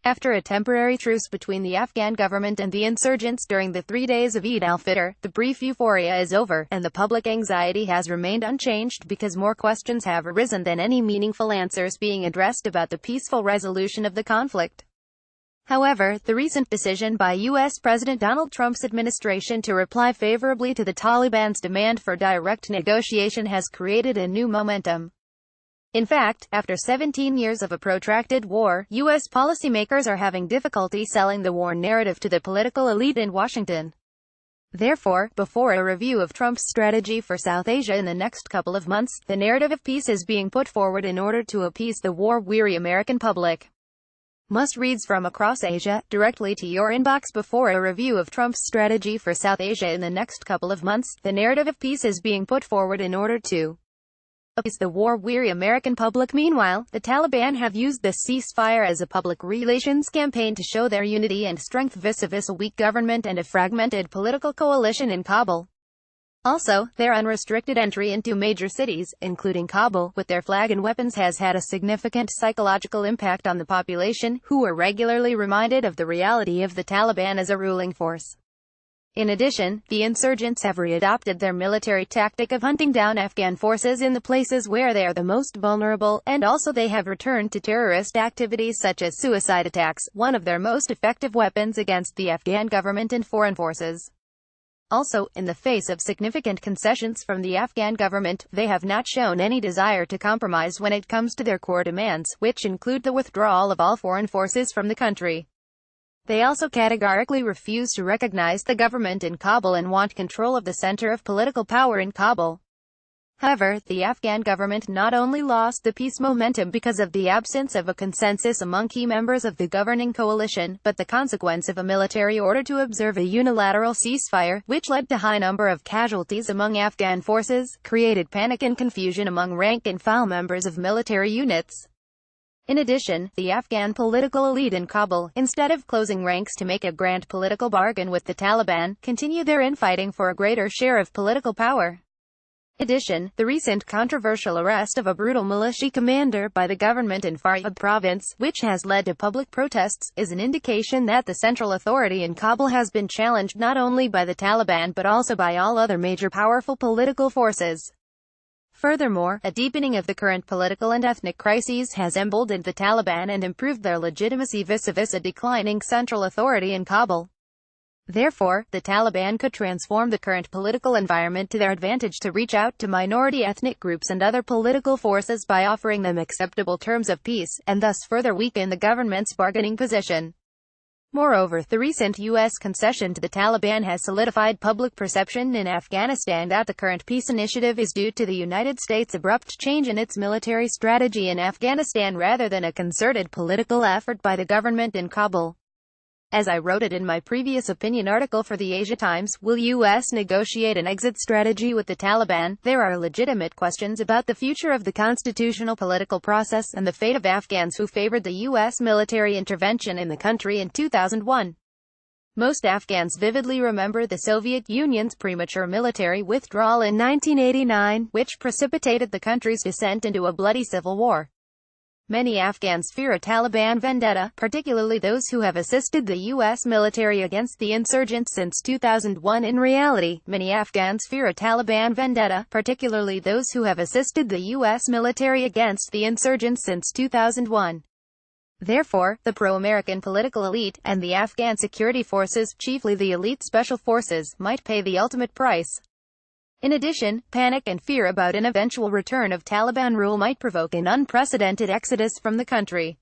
After a temporary truce between the Afghan government and the insurgents during the 3 days of Eid al-Fitr, the brief euphoria is over, and the public anxiety has remained unchanged because more questions have arisen than any meaningful answers being addressed about the peaceful resolution of the conflict. However, the recent decision by U.S. President Donald Trump's administration to reply favorably to the Taliban's demand for direct negotiation has created a new momentum. In fact, after 17 years of a protracted war, U.S. policymakers are having difficulty selling the war narrative to the political elite in Washington. Therefore, before a review of Trump's strategy for South Asia in the next couple of months, the narrative of peace is being put forward in order to appease the war-weary American public. Must-reads from across Asia, directly to your inbox. Before a review of Trump's strategy for South Asia in the next couple of months, the narrative of peace is being put forward in order to appease the war-weary American public. Meanwhile, the Taliban have used the ceasefire as a public relations campaign to show their unity and strength vis-a-vis a weak government and a fragmented political coalition in Kabul. Also, their unrestricted entry into major cities, including Kabul, with their flag and weapons has had a significant psychological impact on the population, who are regularly reminded of the reality of the Taliban as a ruling force. In addition, the insurgents have readopted their military tactic of hunting down Afghan forces in the places where they are the most vulnerable, and also they have returned to terrorist activities such as suicide attacks, one of their most effective weapons against the Afghan government and foreign forces. Also, in the face of significant concessions from the Afghan government, they have not shown any desire to compromise when it comes to their core demands, which include the withdrawal of all foreign forces from the country. They also categorically refuse to recognize the government in Kabul and want control of the center of political power in Kabul. However, the Afghan government not only lost the peace momentum because of the absence of a consensus among key members of the governing coalition, but the consequence of a military order to observe a unilateral ceasefire, which led to a high number of casualties among Afghan forces, created panic and confusion among rank-and-file members of military units. In addition, the Afghan political elite in Kabul, instead of closing ranks to make a grand political bargain with the Taliban, continue their infighting for a greater share of political power. In addition, the recent controversial arrest of a brutal militia commander by the government in Faryab province, which has led to public protests, is an indication that the central authority in Kabul has been challenged not only by the Taliban but also by all other major powerful political forces. Furthermore, a deepening of the current political and ethnic crises has emboldened the Taliban and improved their legitimacy vis-a-vis a declining central authority in Kabul. Therefore, the Taliban could transform the current political environment to their advantage to reach out to minority ethnic groups and other political forces by offering them acceptable terms of peace, and thus further weaken the government's bargaining position. Moreover, the recent U.S. concession to the Taliban has solidified public perception in Afghanistan that the current peace initiative is due to the United States' abrupt change in its military strategy in Afghanistan rather than a concerted political effort by the government in Kabul. As I wrote it in my previous opinion article for the Asia Times, will U.S. negotiate an exit strategy with the Taliban? There are legitimate questions about the future of the constitutional political process and the fate of Afghans who favored the U.S. military intervention in the country in 2001. Most Afghans vividly remember the Soviet Union's premature military withdrawal in 1989, which precipitated the country's descent into a bloody civil war. Many Afghans fear a Taliban vendetta, particularly those who have assisted the U.S. military against the insurgents since 2001. In reality, many Afghans fear a Taliban vendetta, particularly those who have assisted the U.S. military against the insurgents since 2001. Therefore, the pro-American political elite, and the Afghan security forces, chiefly the elite special forces, might pay the ultimate price. In addition, panic and fear about an eventual return of Taliban rule might provoke an unprecedented exodus from the country.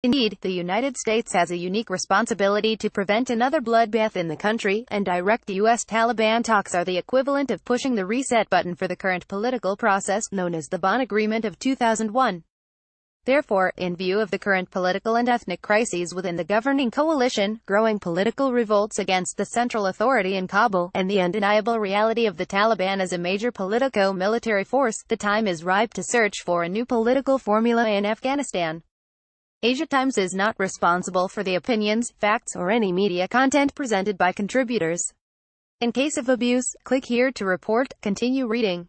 Indeed, the United States has a unique responsibility to prevent another bloodbath in the country, and direct U.S.-Taliban talks are the equivalent of pushing the reset button for the current political process, known as the Bonn Agreement of 2001. Therefore, in view of the current political and ethnic crises within the governing coalition, growing political revolts against the central authority in Kabul, and the undeniable reality of the Taliban as a major politico-military force, the time is ripe to search for a new political formula in Afghanistan. Asia Times is not responsible for the opinions, facts, or any media content presented by contributors. In case of abuse, click here to report. Continue reading.